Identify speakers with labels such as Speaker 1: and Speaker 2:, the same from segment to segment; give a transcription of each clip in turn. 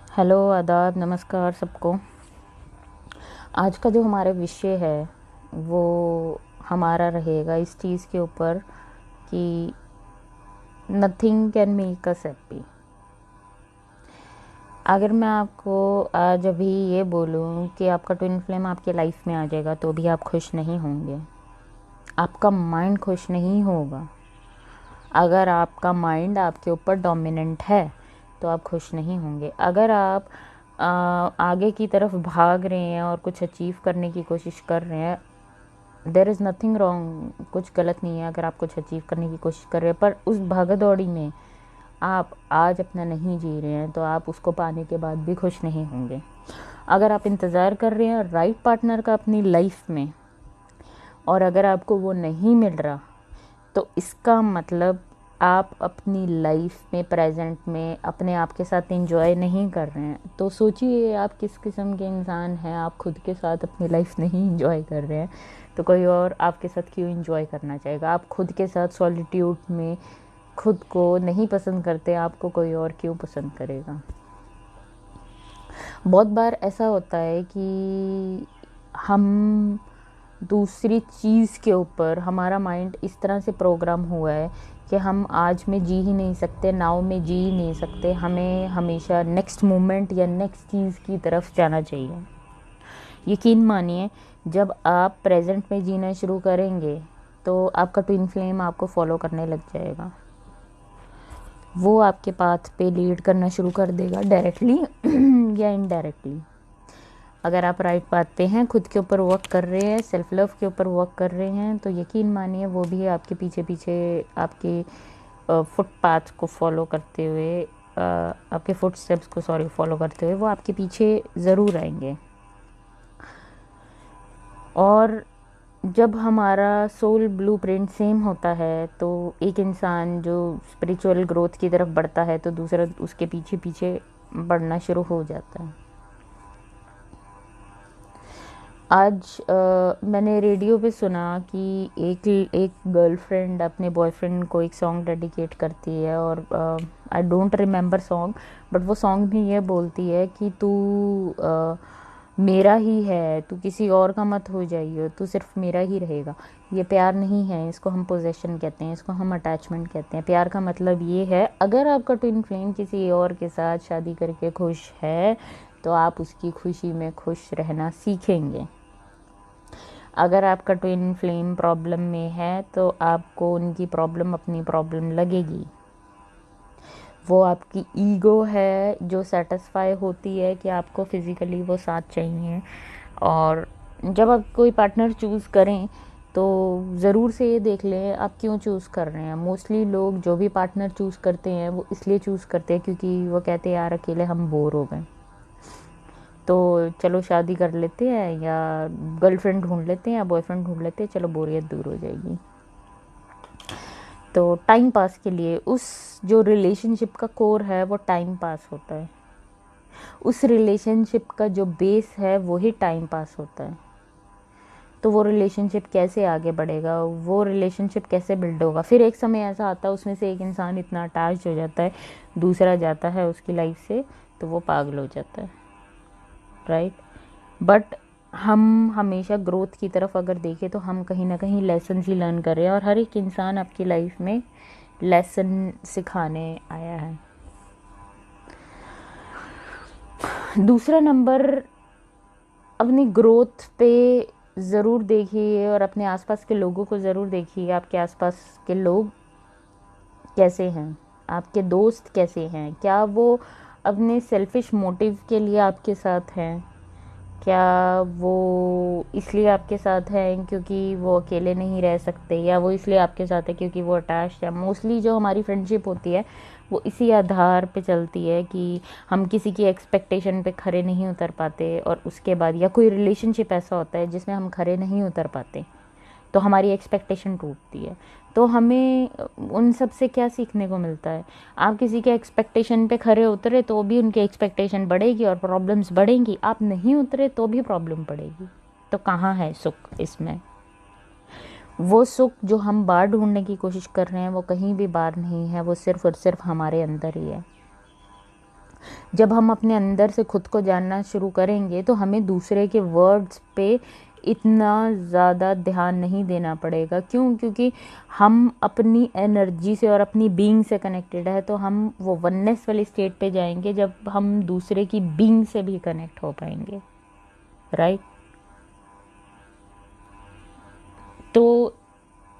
Speaker 1: Hello, आदाब, नमस्कार सबको। आज का जो हमारा विषय है वो हमारा रहेगा इस चीज़ के ऊपर कि nothing can make us happy. अगर मैं आपको आज अभी ये बोलूँ कि आपका ट्विन फ्लेम आपके लाइफ में आ जाएगा तो भी आप खुश नहीं होंगे, आपका माइंड खुश नहीं होगा। अगर आपका माइंड आपके ऊपर डोमिनेंट है तो आप खुश नहीं होंगे। अगर आप आगे की तरफ भाग रहे हैं और कुछ अचीव करने की कोशिश कर रहे हैं, देयर इज़ नथिंग रॉन्ग, कुछ गलत नहीं है अगर आप कुछ अचीव करने की कोशिश कर रहे हैं, पर उस भागदौड़ी में आप आज अपना नहीं जी रहे हैं तो आप उसको पाने के बाद भी खुश नहीं होंगे। अगर आप इंतज़ार कर रहे हैं राइट पार्टनर का अपनी लाइफ में और अगर आपको वो नहीं मिल रहा तो इसका मतलब आप अपनी लाइफ में प्रेजेंट में अपने आप के साथ एंजॉय नहीं कर रहे हैं। तो सोचिए आप किस किस्म के इंसान हैं। आप खुद के साथ अपनी लाइफ नहीं एंजॉय कर रहे हैं तो कोई और आपके साथ क्यों एंजॉय करना चाहेगा। आप खुद के साथ सॉलिट्यूड में खुद को नहीं पसंद करते, आपको कोई और क्यों पसंद करेगा। बहुत बार ऐसा होता है कि हम दूसरी चीज़ के ऊपर हमारा माइंड इस तरह से प्रोग्राम हुआ है कि हम आज में जी ही नहीं सकते, नाउ में जी ही नहीं सकते। हमें हमेशा नेक्स्ट मोमेंट या नेक्स्ट चीज़ की तरफ जाना चाहिए। यकीन मानिए, जब आप प्रेजेंट में जीना शुरू करेंगे तो आपका ट्विन फ्लेम आपको फॉलो करने लग जाएगा। वो आपके पाथ पे लीड करना शुरू कर देगा, डायरेक्टली या इनडायरेक्टली। अगर आप राइट पाथ पे हैं, खुद के ऊपर वर्क कर रहे हैं, सेल्फ लव के ऊपर वर्क कर रहे हैं, तो यकीन मानिए वो भी आपके पीछे पीछे आपके फुटपाथ को फॉलो करते हुए, आपके फुट स्टेप्स को फॉलो करते हुए वो आपके पीछे ज़रूर आएंगे। और जब हमारा सोल ब्लूप्रिंट सेम होता है तो एक इंसान जो स्पिरिचुअल ग्रोथ की तरफ बढ़ता है तो दूसरा उसके पीछे पीछे बढ़ना शुरू हो जाता है। आज मैंने रेडियो पे सुना कि एक गर्लफ्रेंड अपने बॉयफ्रेंड को एक सॉन्ग डेडिकेट करती है और I don't remember song, but वो सॉन्ग भी ये बोलती है कि तू मेरा ही है, तू किसी और का मत हो जाइयो, तू सिर्फ मेरा ही रहेगा। ये प्यार नहीं है, इसको हम पोजेशन कहते हैं, इसको हम अटैचमेंट कहते हैं। प्यार का मतलब ये है, अगर आपका ट्विन फ्लेम किसी और के साथ शादी करके खुश है तो आप उसकी खुशी में खुश रहना सीखेंगे। अगर आपका ट्विन फ्लेम प्रॉब्लम में है तो आपको उनकी प्रॉब्लम अपनी प्रॉब्लम लगेगी। वो आपकी ईगो है जो सेटिस्फाई होती है कि आपको फिज़िकली वो साथ चाहिए। और जब आप कोई पार्टनर चूज़ करें तो ज़रूर से ये देख लें आप क्यों चूज़ कर रहे हैं। मोस्टली लोग जो भी पार्टनर चूज़ करते हैं वो इसलिए चूज़ करते हैं क्योंकि वो कहते हैं यार अकेले हम बोर हो गए, तो चलो शादी कर लेते हैं या गर्लफ्रेंड ढूंढ लेते हैं या बॉयफ्रेंड ढूंढ लेते हैं, चलो बोरियत दूर हो जाएगी। तो टाइम पास के लिए उस जो रिलेशनशिप का कोर है वो टाइम पास होता है। उस रिलेशनशिप का जो बेस है वही टाइम पास होता है। तो वो रिलेशनशिप कैसे आगे बढ़ेगा, वो रिलेशनशिप कैसे बिल्ड होगा। फिर एक समय ऐसा आता है उसमें से एक इंसान इतना अटैच हो जाता है, दूसरा जाता है उसकी लाइफ से तो वो पागल हो जाता है, राइट। बट हम हमेशा ग्रोथ की तरफ अगर देखें तो हम कहीं ना कहीं लेसन ही लर्न कर रहे हैं और हर एक इंसान आपकी लाइफ में लेसन सिखाने आया है। दूसरा नंबर, अपनी ग्रोथ पे ज़रूर देखिए और अपने आसपास के लोगों को ज़रूर देखिए। आपके आसपास के लोग कैसे हैं, आपके दोस्त कैसे हैं, क्या वो अपने सेल्फिश मोटिव के लिए आपके साथ हैं, क्या वो इसलिए आपके साथ हैं क्योंकि वो अकेले नहीं रह सकते, या वो इसलिए आपके साथ है क्योंकि वो अटैच्ड है। मोस्टली जो हमारी फ्रेंडशिप होती है वो इसी आधार पे चलती है कि हम किसी की एक्सपेक्टेशन पे खरे नहीं उतर पाते और उसके बाद, या कोई रिलेशनशिप ऐसा होता है जिसमें हम खरे नहीं उतर पाते तो हमारी एक्सपेक्टेशन टूटती है। तो हमें उन सब से क्या सीखने को मिलता है, आप किसी के एक्सपेक्टेशन पे खरे उतरे तो भी उनकी एक्सपेक्टेशन बढ़ेगी और प्रॉब्लम्स बढ़ेंगी, आप नहीं उतरे तो भी प्रॉब्लम बढ़ेगी। तो कहाँ है सुख इसमें। वो सुख जो हम बाहर ढूंढने की कोशिश कर रहे हैं वो कहीं भी बाहर नहीं है, वो सिर्फ और सिर्फ हमारे अंदर ही है। जब हम अपने अंदर से खुद को जानना शुरू करेंगे तो हमें दूसरे के वर्ड्स पे इतना ज़्यादा ध्यान नहीं देना पड़ेगा। क्यों? क्योंकि हम अपनी एनर्जी से और अपनी बीइंग से कनेक्टेड है, तो हम वो वननेस वाली स्टेट पे जाएंगे जब हम दूसरे की बीइंग से भी कनेक्ट हो पाएंगे, राइट? तो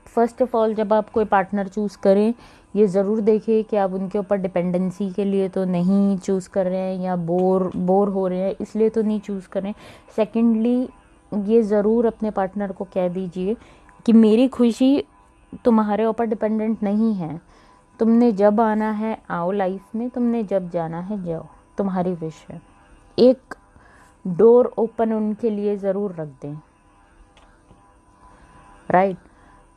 Speaker 1: फर्स्ट ऑफ ऑल जब आप कोई पार्टनर चूज़ करें, ये ज़रूर देखिए कि आप उनके ऊपर डिपेंडेंसी के लिए तो नहीं चूज़ कर रहे हैं, या बोर हो रहे हैं इसलिए तो नहीं चूज़ कर रहे हैं। सेकेंडली, ये ज़रूर अपने पार्टनर को कह दीजिए कि मेरी खुशी तुम्हारे ऊपर डिपेंडेंट नहीं है। तुमने जब आना है आओ लाइफ में, तुमने जब जाना है जाओ, तुम्हारी विश है। एक डोर ओपन उनके लिए ज़रूर रख दें, राइट?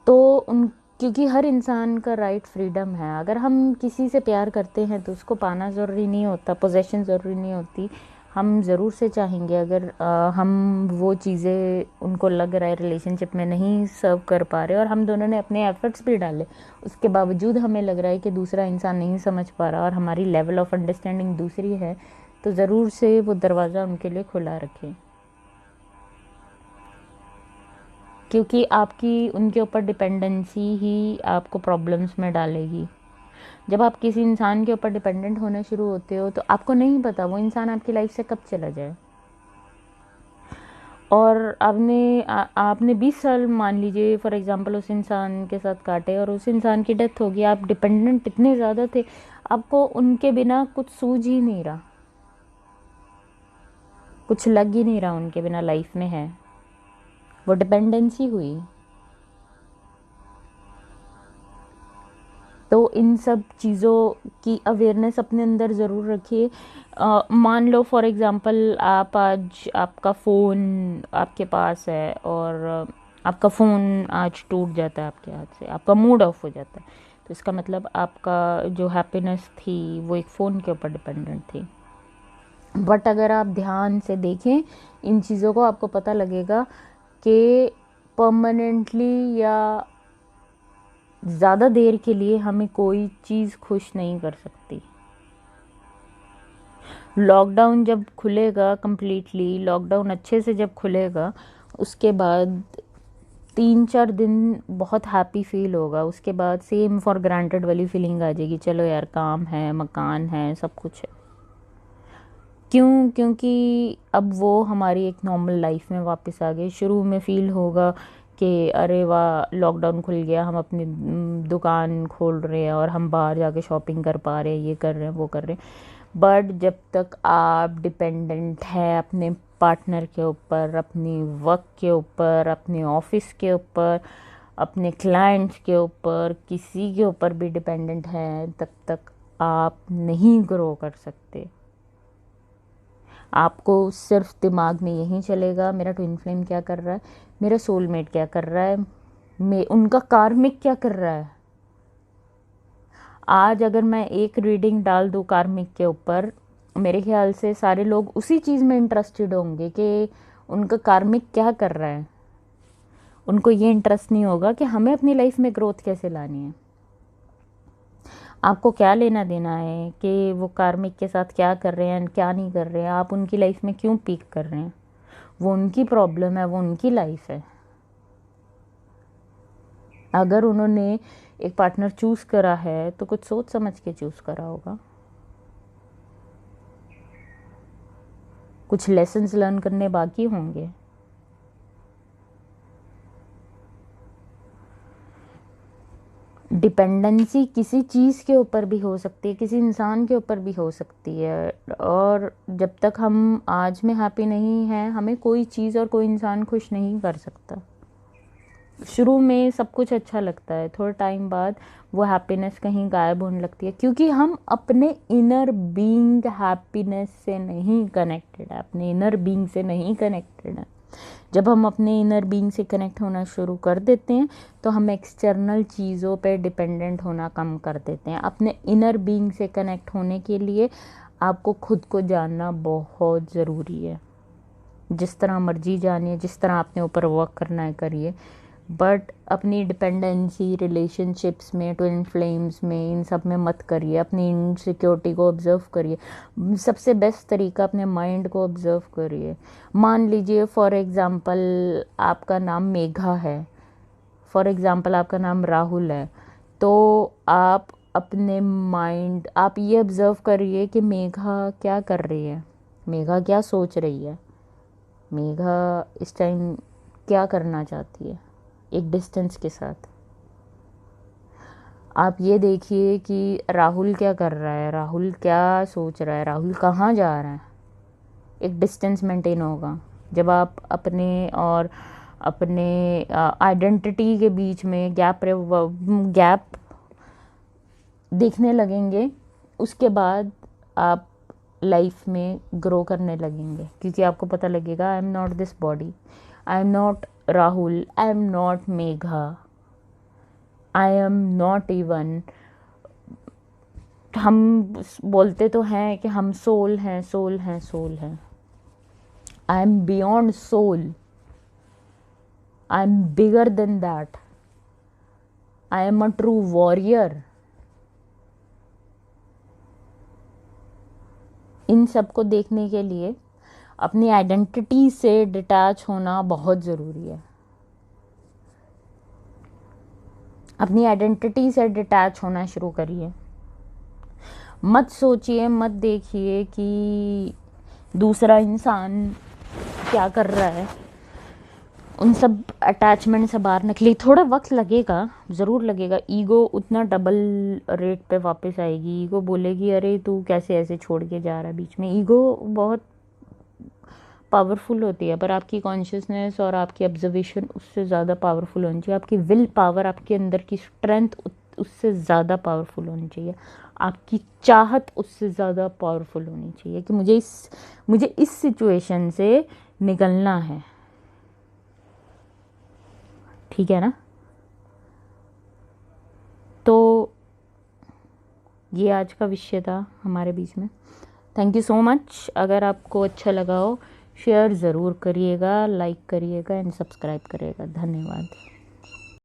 Speaker 1: तो उन क्योंकि हर इंसान का राइट फ्रीडम है। अगर हम किसी से प्यार करते हैं तो उसको पाना ज़रूरी नहीं होता, पोजेशन ज़रूरी नहीं होती। हम ज़रूर से चाहेंगे, अगर हम वो चीज़ें उनको लग रहा है रिलेशनशिप में नहीं सर्व कर पा रहे और हम दोनों ने अपने एफर्ट्स भी डाले, उसके बावजूद हमें लग रहा है कि दूसरा इंसान नहीं समझ पा रहा और हमारी लेवल ऑफ अंडरस्टैंडिंग दूसरी है, तो ज़रूर से वो दरवाज़ा उनके लिए खुला रखें। क्योंकि आपकी उनके ऊपर डिपेंडेंसी ही आपको प्रॉब्लम्स में डालेगी। जब आप किसी इंसान के ऊपर डिपेंडेंट होना शुरू होते हो तो आपको नहीं पता वो इंसान आपकी लाइफ से कब चला जाए। और आपने 20 साल मान लीजिए फॉर एग्जांपल उस इंसान के साथ काटे और उस इंसान की डेथ होगी, आप डिपेंडेंट इतने ज़्यादा थे, आपको उनके बिना कुछ सूझ ही नहीं रहा, कुछ लग ही नहीं रहा उनके बिना लाइफ में है, वो डिपेंडेंसी हुई। तो इन सब चीज़ों की अवेयरनेस अपने अंदर ज़रूर रखिए। मान लो फॉर एग्ज़ाम्पल आप आज आपका फ़ोन आपके पास है और आपका फ़ोन आज टूट जाता है आपके हाथ से, आपका मूड ऑफ हो जाता है, तो इसका मतलब आपका जो हैप्पीनेस थी वो एक फ़ोन के ऊपर डिपेंडेंट थी। बट अगर आप ध्यान से देखें इन चीज़ों को, आपको पता लगेगा कि परमानेंटली या ज़्यादा देर के लिए हमें कोई चीज़ खुश नहीं कर सकती। लॉकडाउन जब खुलेगा कंप्लीटली, लॉकडाउन अच्छे से जब खुलेगा, उसके बाद 3-4 दिन बहुत हैप्पी फील होगा, उसके बाद सेम फॉर ग्रांटेड वाली फीलिंग आ जाएगी, चलो यार काम है, मकान है, सब कुछ है। क्यों? क्योंकि अब वो हमारी एक नॉर्मल लाइफ में वापस आ गए। शुरू में फ़ील होगा कि अरे वाह लॉकडाउन खुल गया, हम अपनी दुकान खोल रहे हैं और हम बाहर जाके शॉपिंग कर पा रहे हैं, ये कर रहे हैं वो कर रहे हैं। बट जब तक आप डिपेंडेंट हैं अपने पार्टनर के ऊपर, अपनी वर्क के ऊपर, अपने ऑफिस के ऊपर, अपने क्लाइंट्स के ऊपर, किसी के ऊपर भी डिपेंडेंट हैं, तब तक आप नहीं ग्रो कर सकते। आपको सिर्फ दिमाग में यही चलेगा मेरा ट्विन फ्लेम क्या कर रहा है, मेरा सोलमेट क्या कर रहा है, उनका कार्मिक क्या कर रहा है। आज अगर मैं एक रीडिंग डाल दूँ कार्मिक के ऊपर, मेरे ख्याल से सारे लोग उसी चीज़ में इंटरेस्टेड होंगे कि उनका कार्मिक क्या कर रहा है। उनको ये इंटरेस्ट नहीं होगा कि हमें अपनी लाइफ में ग्रोथ कैसे लानी है। आपको क्या लेना देना है कि वो कार्मिक के साथ क्या कर रहे हैं, क्या नहीं कर रहे हैं, आप उनकी लाइफ में क्यों पीक कर रहे हैं। वो उनकी प्रॉब्लम है, वो उनकी लाइफ है। अगर उन्होंने एक पार्टनर चूज़ करा है तो कुछ सोच समझ के चूज़ करा होगा, कुछ लेसन्स लर्न करने बाकी होंगे। डिपेंडेंसी किसी चीज़ के ऊपर भी हो सकती है, किसी इंसान के ऊपर भी हो सकती है, और जब तक हम आज में हैप्पी नहीं हैं, हमें कोई चीज़ और कोई इंसान खुश नहीं कर सकता। शुरू में सब कुछ अच्छा लगता है, थोड़ा टाइम बाद वो हैप्पीनेस कहीं गायब होने लगती है, क्योंकि हम अपने इनर बीइंग हैप्पीनेस से नहीं कनेक्टेड है, अपने इनर बीइंग से नहीं कनेक्टेड है। जब हम अपने इनर बीइंग से कनेक्ट होना शुरू कर देते हैं तो हम एक्सटर्नल चीज़ों पे डिपेंडेंट होना कम कर देते हैं। अपने इनर बीइंग से कनेक्ट होने के लिए आपको खुद को जानना बहुत ज़रूरी है। जिस तरह मर्जी जानिए, जिस तरह अपने ऊपर वर्क करना है करिए, बट अपनी डिपेंडेंसी रिलेशनशिप्स में, ट्विन फ्लेम्स में, इन सब में मत करिए। अपनी इनसिक्योरिटी को ऑब्ज़र्व करिए। सबसे बेस्ट तरीका अपने माइंड को ऑब्ज़र्व करिए। मान लीजिए फॉर एग्ज़ाम्पल आपका नाम मेघा है, फॉर एग्ज़ाम्पल आपका नाम राहुल है, तो आप अपने माइंड, आप ये ऑब्ज़र्व करिए कि मेघा क्या कर रही है, मेघा क्या सोच रही है, मेघा इस टाइम क्या करना चाहती है, एक डिस्टेंस के साथ। आप ये देखिए कि राहुल क्या कर रहा है, राहुल क्या सोच रहा है, राहुल कहाँ जा रहा है। एक डिस्टेंस मेंटेन होगा। जब आप अपने और अपने आइडेंटिटी के बीच में गैप देखने लगेंगे, उसके बाद आप लाइफ में ग्रो करने लगेंगे, क्योंकि आपको पता लगेगा I am not this body, I am not Rahul, I am not Megha, I am not even. हम बोलते तो हैं कि हम सोल हैं, सोल हैं, सोल हैं। I am beyond soul, I am bigger than that, I am a true warrior. इन सब को देखने के लिए अपनी आइडेंटिटी से डिटैच होना बहुत ज़रूरी है। अपनी आइडेंटिटी से डिटैच होना शुरू करिए। मत सोचिए, मत देखिए कि दूसरा इंसान क्या कर रहा है। उन सब अटैचमेंट से बाहर निकलिए। थोड़ा वक्त लगेगा, ज़रूर लगेगा। ईगो उतना डबल रेट पे वापस आएगी। ईगो बोलेगी अरे तू कैसे ऐसे छोड़ के जा रहा है बीच में। ईगो बहुत पावरफुल होती है, पर आपकी कॉन्शियसनेस और आपकी ऑब्जर्वेशन उससे ज़्यादा पावरफुल होनी चाहिए। आपकी विल पावर, आपके अंदर की स्ट्रेंथ उससे ज़्यादा पावरफुल होनी चाहिए। आपकी चाहत उससे ज़्यादा पावरफुल होनी चाहिए कि मुझे इस सिचुएशन से निकलना है। ठीक है ना? तो ये आज का विषय था हमारे बीच में। Thank you so much. अगर आपको अच्छा लगा हो शेयर ज़रूर करिएगा, लाइक करिएगा एंड सब्सक्राइब करिएगा। धन्यवाद।